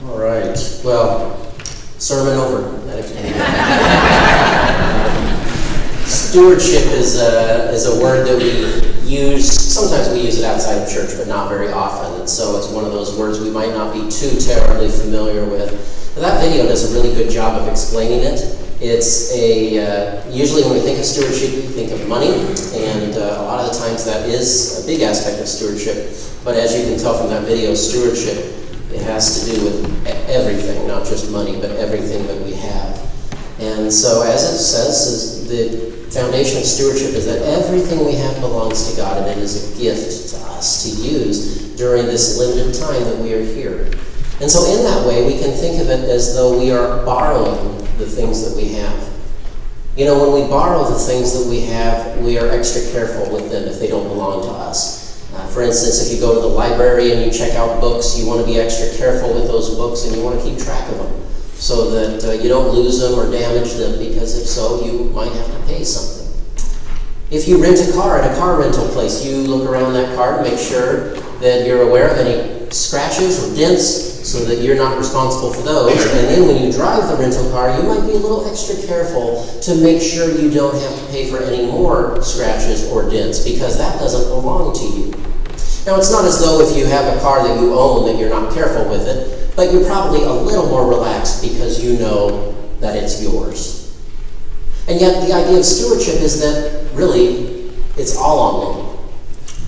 All right. Well, sermon over. Stewardship is a word that we use. Sometimes we use it outside of church, but not very often. And so it's one of those words we might not be too terribly familiar with. But that video does a really good job of explaining it. It's usually when we think of stewardship, we think of money, and a lot of the times that is a big aspect of stewardship. But as you can tell from that video, stewardship, it has to do with everything, not just money, but everything that we have. And so as it says, the foundation of stewardship is that everything we have belongs to God, and it is a gift to us to use during this limited time that we are here. And so in that way, we can think of it as though we are borrowing the things that we have. You know, when we borrow the things that we have, we are extra careful with them if they don't belong to us. For instance, if you go to the library and you check out books, you want to be extra careful with those books, and you want to keep track of them so that you don't lose them or damage them, because if so, you might have to pay something. If you rent a car at a car rental place, you look around that car to make sure that you're aware of any scratches or dents so that you're not responsible for those. And then when you drive the rental car, you might be a little extra careful to make sure you don't have to pay for any more scratches or dents, because that doesn't belong to you. Now, it's not as though if you have a car that you own that you're not careful with it, but you're probably a little more relaxed because you know that it's yours. And yet the idea of stewardship is that really it's all on loan.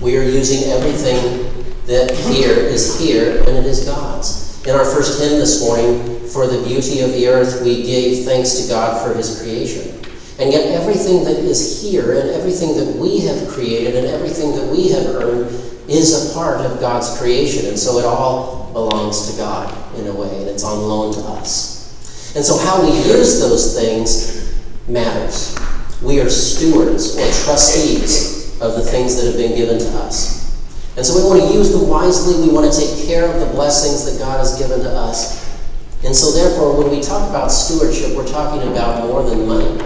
We are using everything that here is here, and it is God's. In our first hymn this morning, For the Beauty of the Earth, we gave thanks to God for His creation. And yet everything that is here, and everything that we have created, and everything that we have earned is a part of God's creation. And so it all belongs to God in a way, and it's on loan to us. And so how we use those things matters. We are stewards or trustees of the things that have been given to us. And so we want to use them wisely. We want to take care of the blessings that God has given to us. And so therefore, when we talk about stewardship, we're talking about more than money.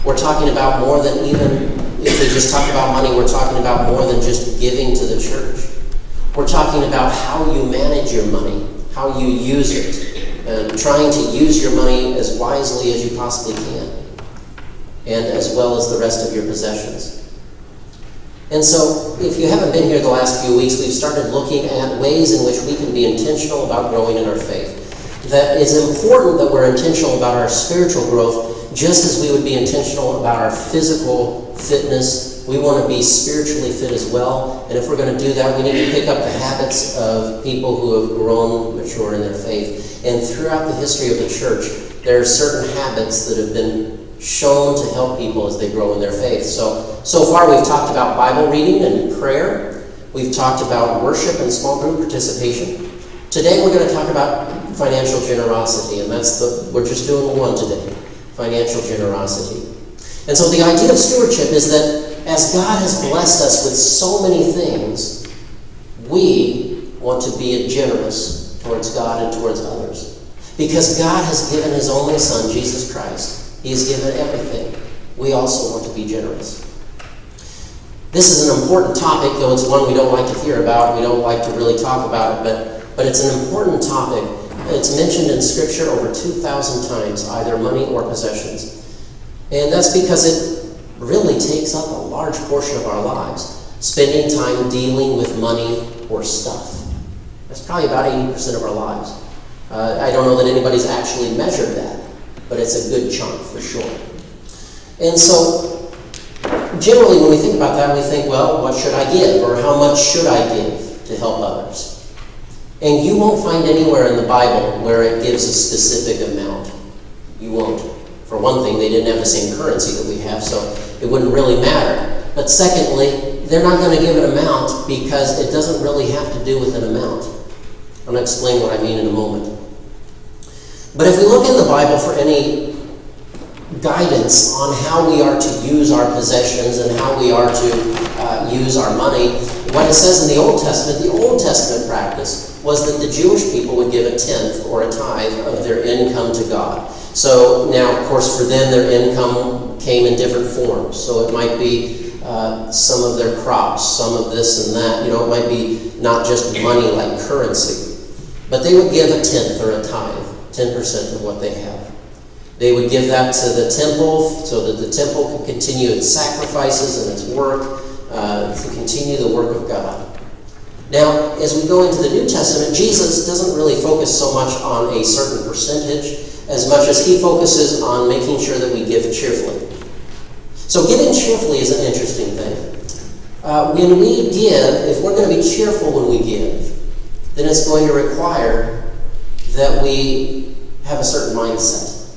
We're talking about more than, even if we just talk about money, we're talking about more than just giving to the church. We're talking about how you manage your money, how you use it, and trying to use your money as wisely as you possibly can, and as well as the rest of your possessions. And so, if you haven't been here the last few weeks, we've started looking at ways in which we can be intentional about growing in our faith. That it's important that we're intentional about our spiritual growth, just as we would be intentional about our physical fitness. We want to be spiritually fit as well. And if we're going to do that, we need to pick up the habits of people who have grown mature in their faith. And throughout the history of the church, there are certain habits that have been shown to help people as they grow in their faith. So far we've talked about Bible reading and prayer. We've talked about worship and small group participation. Today we're going to talk about financial generosity, and we're just doing one today, financial generosity. And so the idea of stewardship is that as God has blessed us with so many things, we want to be generous towards God and towards others. Because God has given His only Son, Jesus Christ. He has given everything. We also want to be generous. This is an important topic, though it's one we don't like to hear about. We don't like to really talk about it, but it's an important topic. It's mentioned in Scripture over 2,000 times, either money or possessions. And that's because it really takes up a large portion of our lives, spending time dealing with money or stuff. That's probably about 80% of our lives. I don't know that anybody's actually measured that, but it's a good chunk for sure. And so, generally when we think about that, we think, well, what should I give? Or how much should I give to help others? And you won't find anywhere in the Bible where it gives a specific amount. You won't. For one thing, they didn't have the same currency that we have, so it wouldn't really matter. But secondly, they're not going to give an amount because it doesn't really have to do with an amount. I'm going to explain what I mean in a moment. But if we look in the Bible for any guidance on how we are to use our possessions and how we are to use our money, what it says in the Old Testament practice was that the Jewish people would give a tenth or a tithe of their income to God. So now, of course, for them, their income came in different forms. So it might be some of their crops, some of this and that. It might be not just money like currency. But they would give a tenth or a tithe, 10% of what they have. They would give that to the temple so that the temple could continue its sacrifices and its work to continue the work of God. Now, as we go into the New Testament, Jesus doesn't really focus so much on a certain percentage as much as he focuses on making sure that we give cheerfully. So giving cheerfully is an interesting thing. When we give, if we're going to be cheerful when we give, then it's going to require that we have a certain mindset.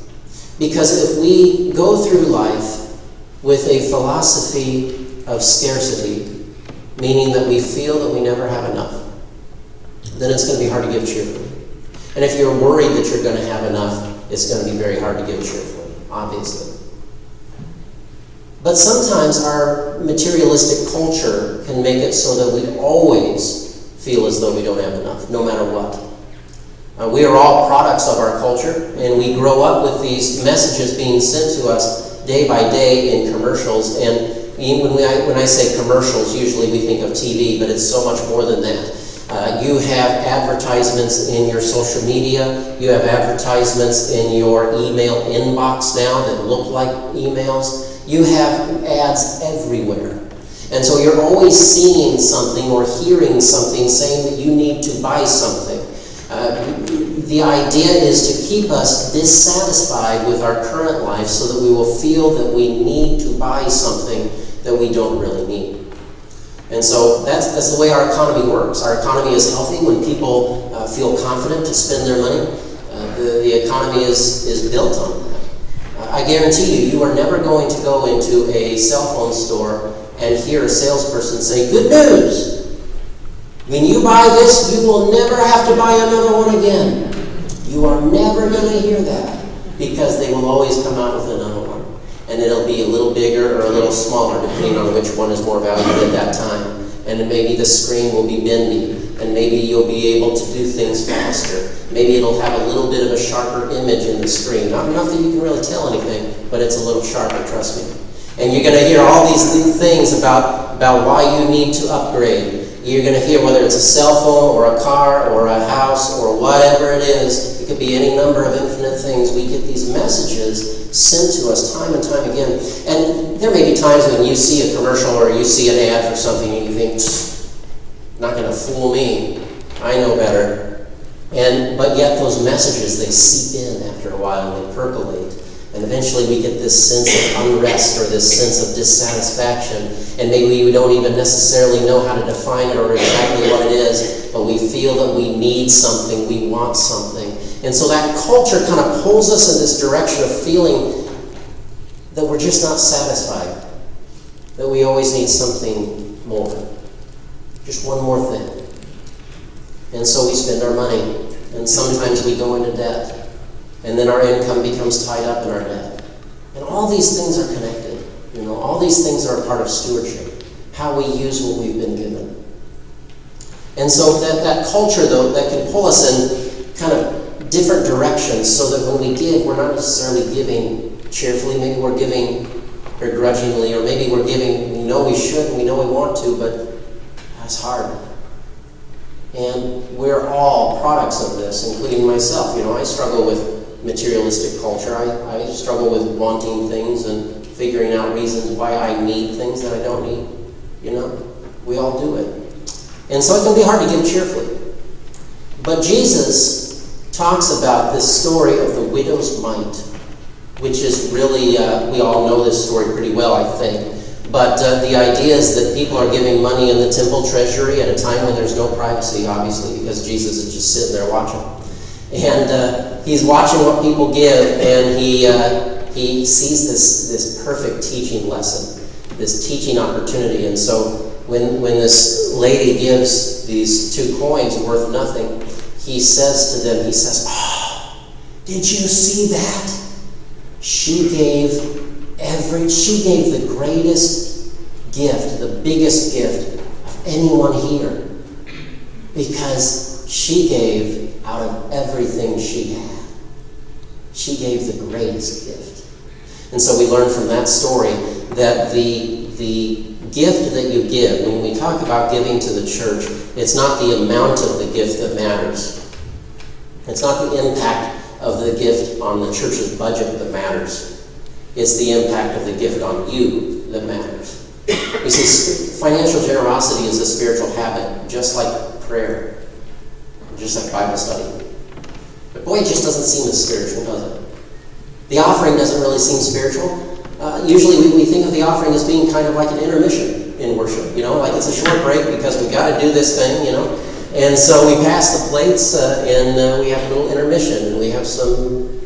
Because if we go through life with a philosophy of scarcity, meaning that we feel that we never have enough, then it's going to be hard to give cheerfully. And if you're worried that you're going to have enough, it's going to be very hard to give cheerfully, obviously. But sometimes our materialistic culture can make it so that we always feel as though we don't have enough, no matter what. We are all products of our culture, and we grow up with these messages being sent to us day by day in commercials. And when I say commercials, usually we think of TV, but it's so much more than that. You have advertisements in your social media. You have advertisements in your email inbox now that look like emails. You have ads everywhere. And so you're always seeing something or hearing something saying that you need to buy something. The idea is to keep us dissatisfied with our current life so that we will feel that we need to buy something that we don't really need. And so that's the way our economy works. Our economy is healthy when people feel confident to spend their money. The economy is built on that. I guarantee you, you are never going to go into a cell phone store and hear a salesperson say, "Good news! When you buy this, you will never have to buy another one again." You are never going to hear that because they will always come out with another one. And it'll be a little bigger or a little smaller depending on which one is more valuable at that time. And then maybe the screen will be bendy, and maybe you'll be able to do things faster. Maybe it'll have a little bit of a sharper image in the screen. Not enough that you can really tell anything, but it's a little sharper, trust me. And you're going to hear all these things about why you need to upgrade. You're going to hear whether it's a cell phone or a car or a house or whatever it is. It could be any number of infinite things. We get these messages sent to us time and time again. And there may be times when you see a commercial or you see an ad for something and you think, not going to fool me. I know better. But yet those messages, they seep in after a while and they percolate. And eventually we get this sense of unrest or this sense of dissatisfaction. And maybe we don't even necessarily know how to define it or exactly what it is, but we feel that we need something, we want something. And so that culture kind of pulls us in this direction of feeling that we're just not satisfied, that we always need something more, just one more thing. And so we spend our money, and sometimes we go into debt. And then our income becomes tied up in our debt. And all these things are connected. All these things are a part of stewardship, how we use what we've been given. And so that culture, though, that can pull us in kind of different directions so that when we give, we're not necessarily giving cheerfully. Maybe we're giving begrudgingly, or maybe we're giving, we know we should, and we know we want to, but that's hard. And we're all products of this, including myself. I struggle with materialistic culture. I struggle with wanting things and figuring out reasons why I need things that I don't need. We all do it. And so it can be hard to give cheerfully. But Jesus talks about this story of the widow's mite, which is really, we all know this story pretty well, I think. But the idea is that people are giving money in the temple treasury at a time when there's no privacy, obviously, because Jesus is just sitting there watching. And he's watching what people give, and he sees this perfect teaching lesson, this teaching opportunity. And so when this lady gives these 2 coins worth nothing, he says to them, "Oh, did you see that? She gave the greatest gift, the biggest gift of anyone here, because she gave out of everything she had. She gave the greatest gift." And so we learn from that story that the gift that you give, when we talk about giving to the church, it's not the amount of the gift that matters. It's not the impact of the gift on the church's budget that matters. It's the impact of the gift on you that matters. You see, financial generosity is a spiritual habit, just like prayer, just like Bible study. But boy, it just doesn't seem as spiritual, does it? The offering doesn't really seem spiritual. Usually we think of the offering as being kind of like an intermission in worship, like it's a short break because we got to do this thing, And so we pass the plates and we have a little intermission and we have some,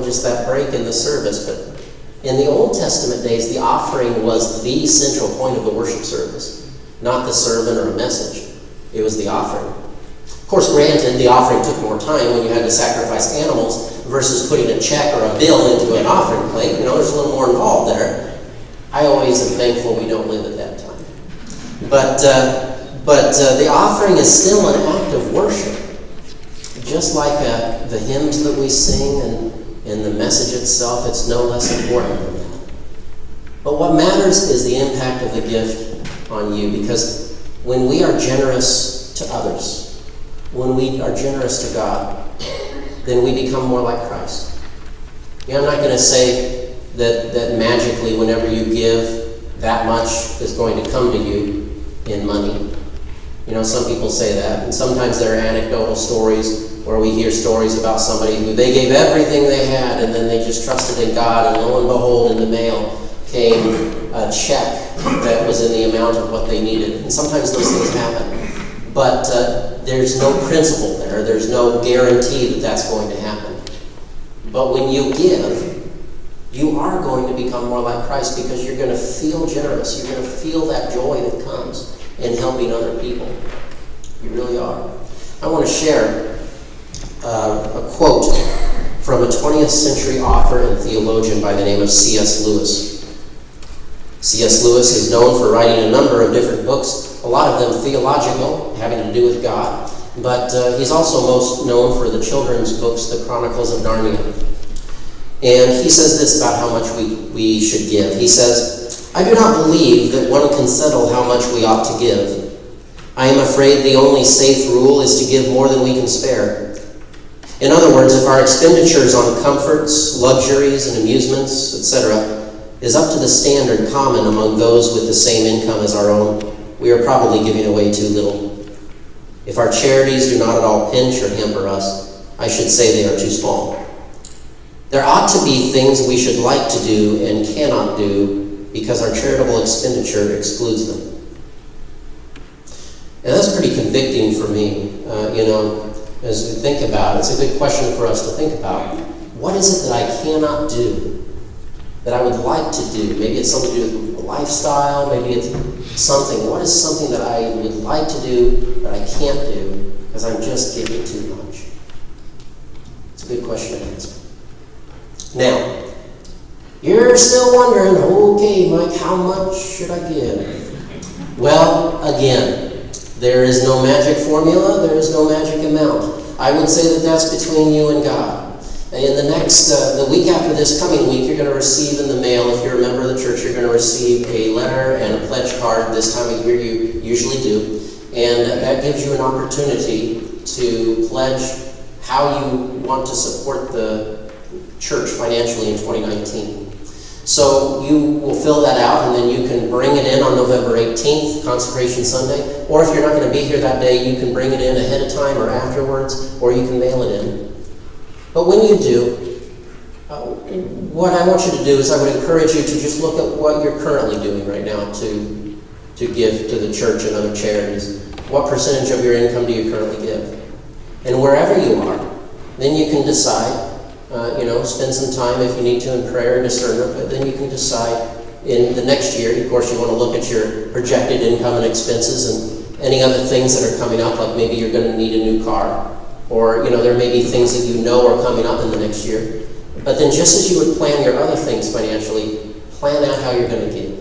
just that break in the service. But in the Old Testament days, the offering was the central point of the worship service, not the sermon or a message. It was the offering. Of course, granted, the offering took more time when you had to sacrifice animals versus putting a check or a bill into an offering plate. There's a little more involved there. I always am thankful we don't live at that time. But the offering is still an act of worship. Just like the hymns that we sing and the message itself, it's no less important than that. But what matters is the impact of the gift on you, because when we are generous to others, when we are generous to God, then we become more like Christ. I'm not going to say that magically whenever you give, that much is going to come to you in money. Some people say that, and sometimes there are anecdotal stories where we hear stories about somebody who they gave everything they had and then they just trusted in God, and lo and behold, in the mail came a check that was in the amount of what they needed. And sometimes those things happen. But there's no principle there. There's no guarantee that that's going to happen. But when you give, you are going to become more like Christ, because you're going to feel generous. You're going to feel that joy that comes in helping other people. You really are. I want to share a quote from a 20th century author and theologian by the name of C.S. Lewis. C.S. Lewis is known for writing a number of different books, a lot of them theological, having to do with God, but he's also most known for the children's books, The Chronicles of Narnia. And he says this about how much we should give. He says, "I do not believe that one can settle how much we ought to give. I am afraid the only safe rule is to give more than we can spare. In other words, if our expenditures on comforts, luxuries, and amusements, etc., is up to the standard common among those with the same income as our own, we are probably giving away too little. If our charities do not at all pinch or hamper us, I should say they are too small. There ought to be things we should like to do and cannot do because our charitable expenditure excludes them." And that's pretty convicting for me, as we think about it. It's a good question for us to think about. What is it that I cannot do that I would like to do? Maybe it's something to do with lifestyle, maybe it's something. What is something that I would like to do but I can't do because I'm just giving too much? It's a good question to answer. Now, you're still wondering, okay, Mike, how much should I give? Well, again, there is no magic formula, there is no magic amount. I would say that that's between you and God. In the week after this coming week, you're going to receive in the mail, if you're a member of the church, you're going to receive a letter and a pledge card. This time of year you usually do. And that gives you an opportunity to pledge how you want to support the church financially in 2019. So you will fill that out, and then you can bring it in on November 18th, Consecration Sunday. Or if you're not going to be here that day, you can bring it in ahead of time or afterwards, or you can mail it in. But when you do, what I want you to do is I would encourage you to just look at what you're currently doing right now to give to the church and other charities. What percentage of your income do you currently give? And wherever you are, then you can decide, spend some time if you need to in prayer and discernment, but then you can decide in the next year. Of course, you want to look at your projected income and expenses and any other things that are coming up, like maybe you're going to need a new car, or there may be things that you know are coming up in the next year. But then just as you would plan your other things financially, plan out how you're going to give.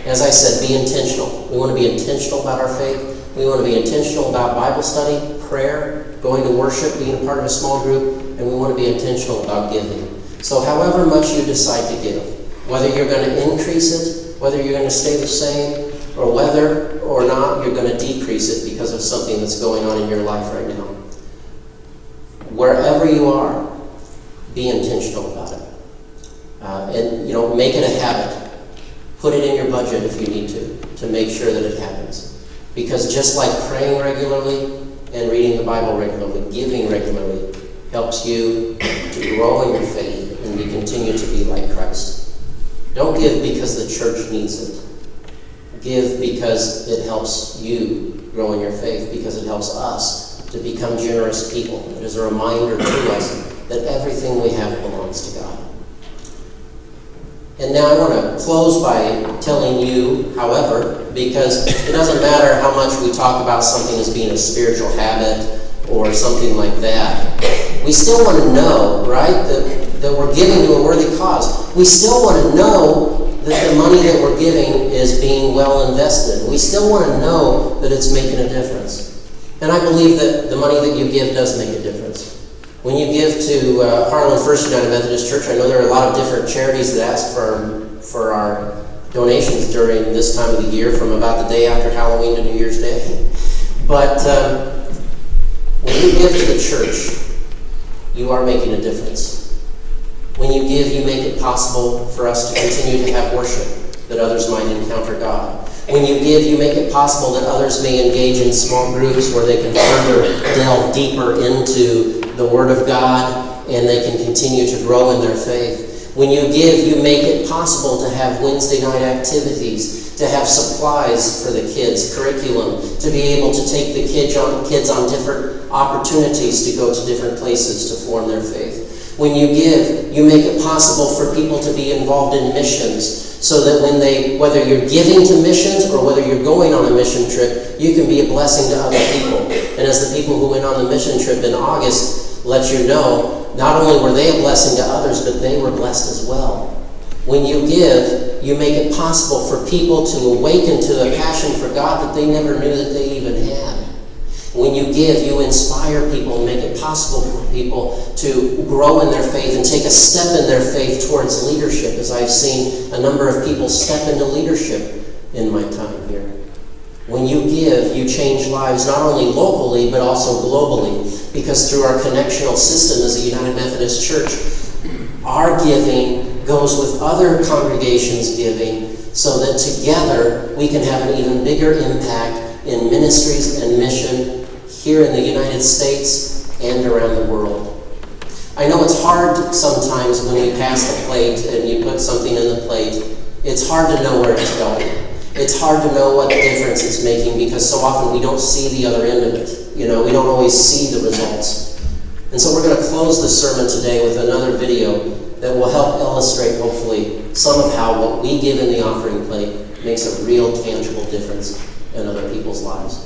As I said, be intentional. We want to be intentional about our faith. We want to be intentional about Bible study, prayer, going to worship, being a part of a small group, and we want to be intentional about giving. So however much you decide to give, whether you're going to increase it, whether you're going to stay the same, or whether or not you're going to decrease it because of something that's going on in your life right now, wherever you are, be intentional about it. And make it a habit. Put it in your budget if you need to make sure that it happens. Because just like praying regularly and reading the Bible regularly, giving regularly helps you to grow in your faith and to continue to be like Christ. Don't give because the church needs it. Give because it helps you grow in your faith, because it helps us to become generous people. It is a reminder to us that everything we have belongs to God. And now I want to close by telling you, however, because it doesn't matter how much we talk about something as being a spiritual habit or something like that, we still want to know, right, that we're giving to a worthy cause. We still want to know that the money that we're giving is being well invested. We still want to know that it's making a difference. And I believe that the money that you give does make a difference. When you give to Harlan First United Methodist Church, I know there are a lot of different charities that ask for our donations during this time of the year, from about the day after Halloween to New Year's Day. But when you give to the church, you are making a difference. When you give, you make it possible for us to continue to have worship, that others might encounter God. When you give, you make it possible that others may engage in small groups where they can further delve deeper into the Word of God, and they can continue to grow in their faith. When you give, you make it possible to have Wednesday night activities, to have supplies for the kids, curriculum, to be able to take the kids on different opportunities to go to different places to form their faith. When you give, you make it possible for people to be involved in missions, so that whether you're giving to missions or whether you're going on a mission trip, you can be a blessing to other people. And as the people who went on the mission trip in August let you know, not only were they a blessing to others, but they were blessed as well. When you give, you make it possible for people to awaken to a passion for God that they never knew that they even had. When you give, you inspire people and make it possible for people to grow in their faith and take a step in their faith towards leadership, as I've seen a number of people step into leadership in my time here. When you give, you change lives not only locally but also globally, because through our connectional system as a United Methodist Church, our giving goes with other congregations' giving, so that together we can have an even bigger impact in ministries and mission here in the United States and around the world. I know it's hard sometimes when we pass the plate and you put something in the plate. It's hard to know where it's going. It's hard to know what difference it's making, because so often we don't see the other end of it. We don't always see the results. And so we're going to close this sermon today with another video that will help illustrate, hopefully, some of how what we give in the offering plate makes a real, tangible difference in other people's lives.